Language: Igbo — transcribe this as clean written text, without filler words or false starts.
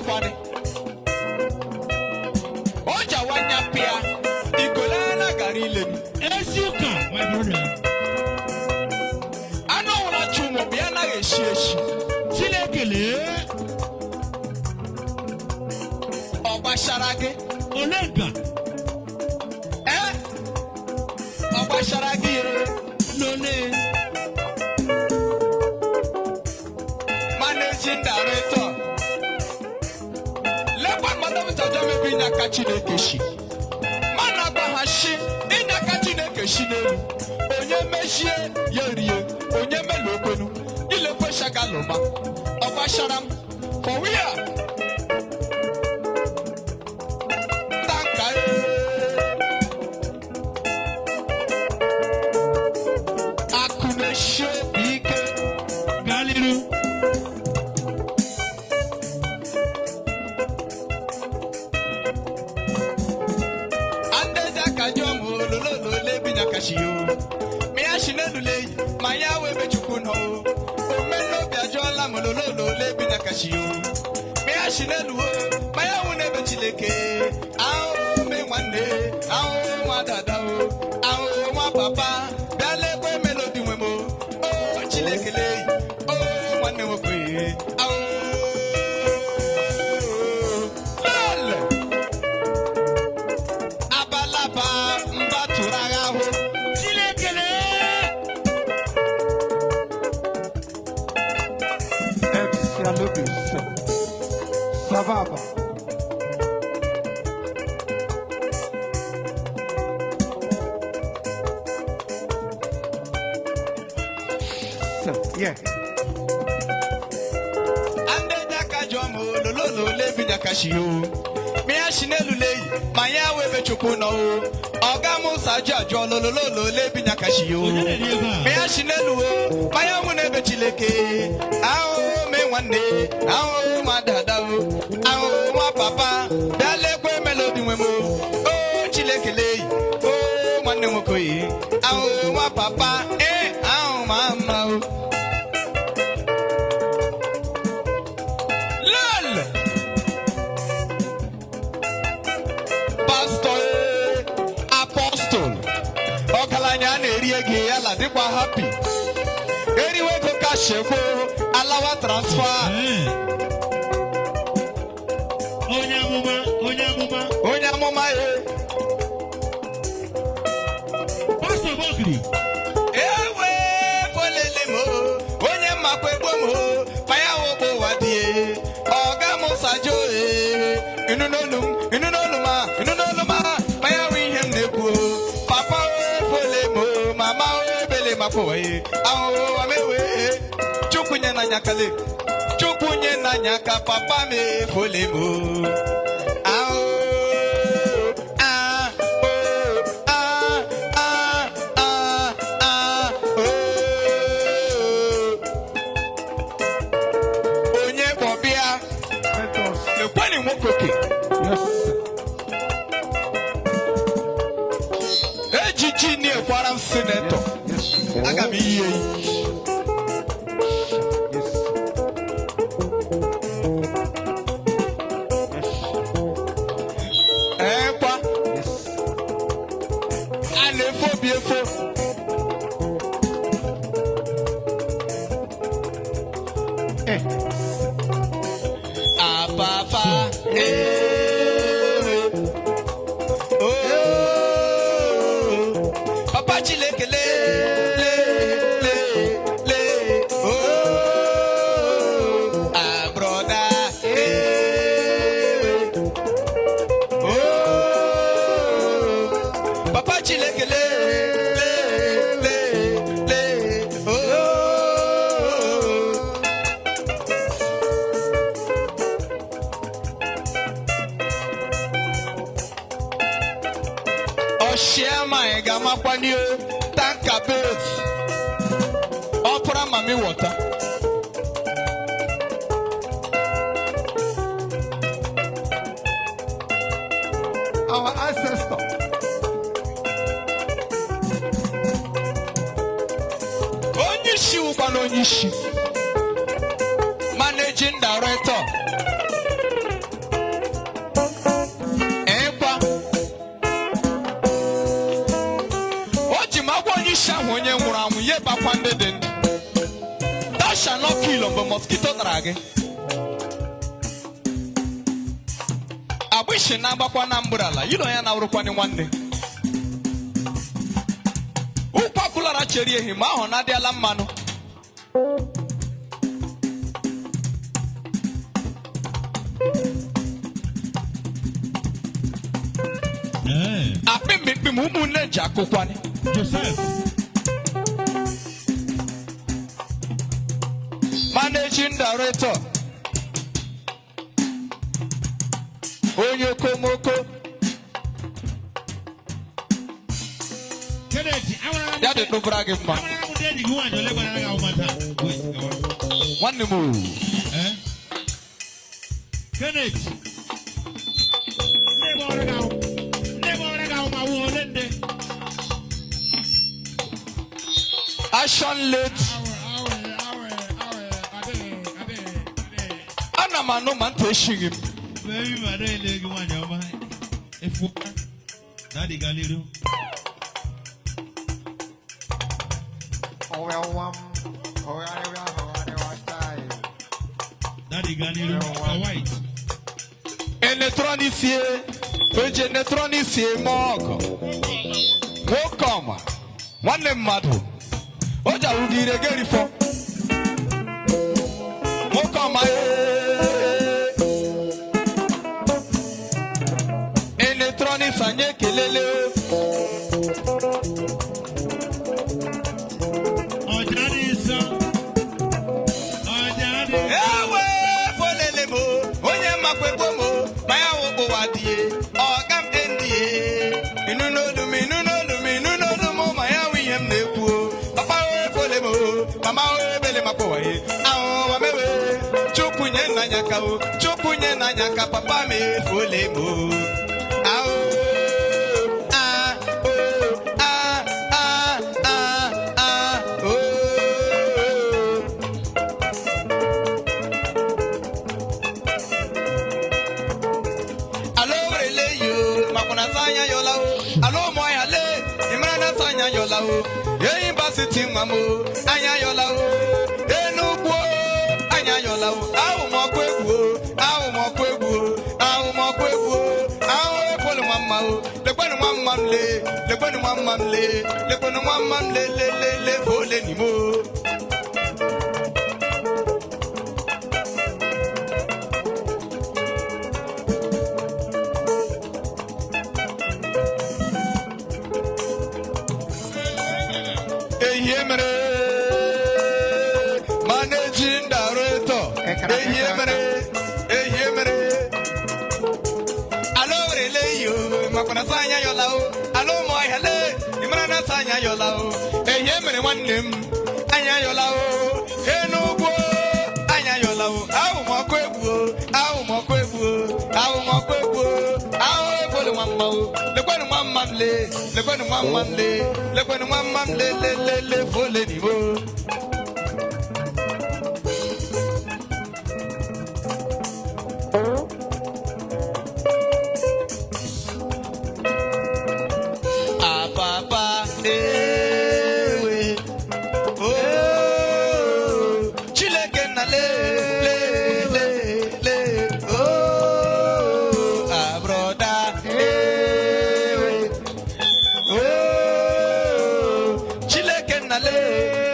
makwani oja wanya pia ikolana garilem Esuka, my brother. ano wona chumo bia na ehieshi Chilekele. obasharage Olenka. obasharage Lole. managing director lekwa madam tajo mebi nyaka Chineke shi mana gba ha shi inyaka Chineke shi n'elu onye mechie ya rie onye melu okwenu ilekwe shagaloma ọgbasharam for where tanka akuneshe ike Galiru. andeja kajomo lololo lebi nyaka shiyo me ashinelule maya webe chukuno omeno biajola molololo lebi nyaka shiyo me ashinelu maya wunebe Chileke ao me nwanne ao nwa dada o ao nwa papa biale kwe melodi nwemo o Chileke le o nwanne nwoke ao lele abalaba mbaturaga ho Chilekele. Ex-Yalobis. Savaba. Yeah. andeja kajomo lololo lebi nyaka shiyo me ashinelule maya webe chukuno oga musa jajo lololo lebi nyaka shiyo me ashinelu maya wunebe Chileke ao me nwanne ao nwa dada o ao nwa papa biale kwe melodi nwemo o Chileke le o nwanne nwoke ao nwa papa ao mama o lol pastor apostle ọgaranya na-eri ego ya la dịkwa happy eriwe ego ka shekwo alawa transfer Onye amụma, onye amụma. onye amụma ya Pastor Bokri. ewe folele mo onye mmakwa egbo mo paya wogbo wadie ọga musajo inunoluma paya wi ihe m na-ekwu papa o fole mo mama o ebele makwowe ahụ amewe chukwunye na nyakale chukwunye na nyaka papa me fole mo ahụ onye kpọbịa Let us. ekwani nwokoke Yes. ejiji na-ekwara m sinetọ Yes. aga m iyi eyi Yes. ekwa Yes. a na-efo obi efo Eh. apapa papa Chileke le broda papa Chileke le Oshema Egama Kwanio Tanka Bills Opera Mami Water Our ancestor. Onyishi Ubano Onyishi Managing Director shall not kill on the mosquito drag. I wish you number one umbrella. You don't know one day. Who popular actually him on Nadia Lamano? I've been moving Joseph. Managing Director Oyokomoko. That is no bragging man. One move. Kenneth. Action late. Anama no man pushing him. Very bad, one of my. If Daddy Galero. Daddy Galero, white. Electronicie, electronicie, moko. Welcome. One name madu. Oja udire geri fo. Welcome. Electronics anye kelele. Chupunye nanyaka papa me folemo. Allo rele yo, makuna sanya yola o. Allo moy hale, imrana sanya yola o. Ye imbasiti mamo, anya yola o. Enugwo anya yola o. Awu mo kwegwo, awu mo kwegwo, awu mo kwegwo, awu efolu mama o. Lekwenu mama le, lekwenu mama le, lekwenu mama le fole ni mo. Managing Director. Allo releyo, makona sanya yola o. Allo moy hale, imrana sanya yola o. Yemere wanem, anya yola o. Enugwo, anya yola o. Awu mokwegwo, awu mokwegwo, awu mokwegwo, awu efole mama o. Lekwenu mama le, lekwenu mama le, lekwenu mama le fole ni mo. Chile que nale.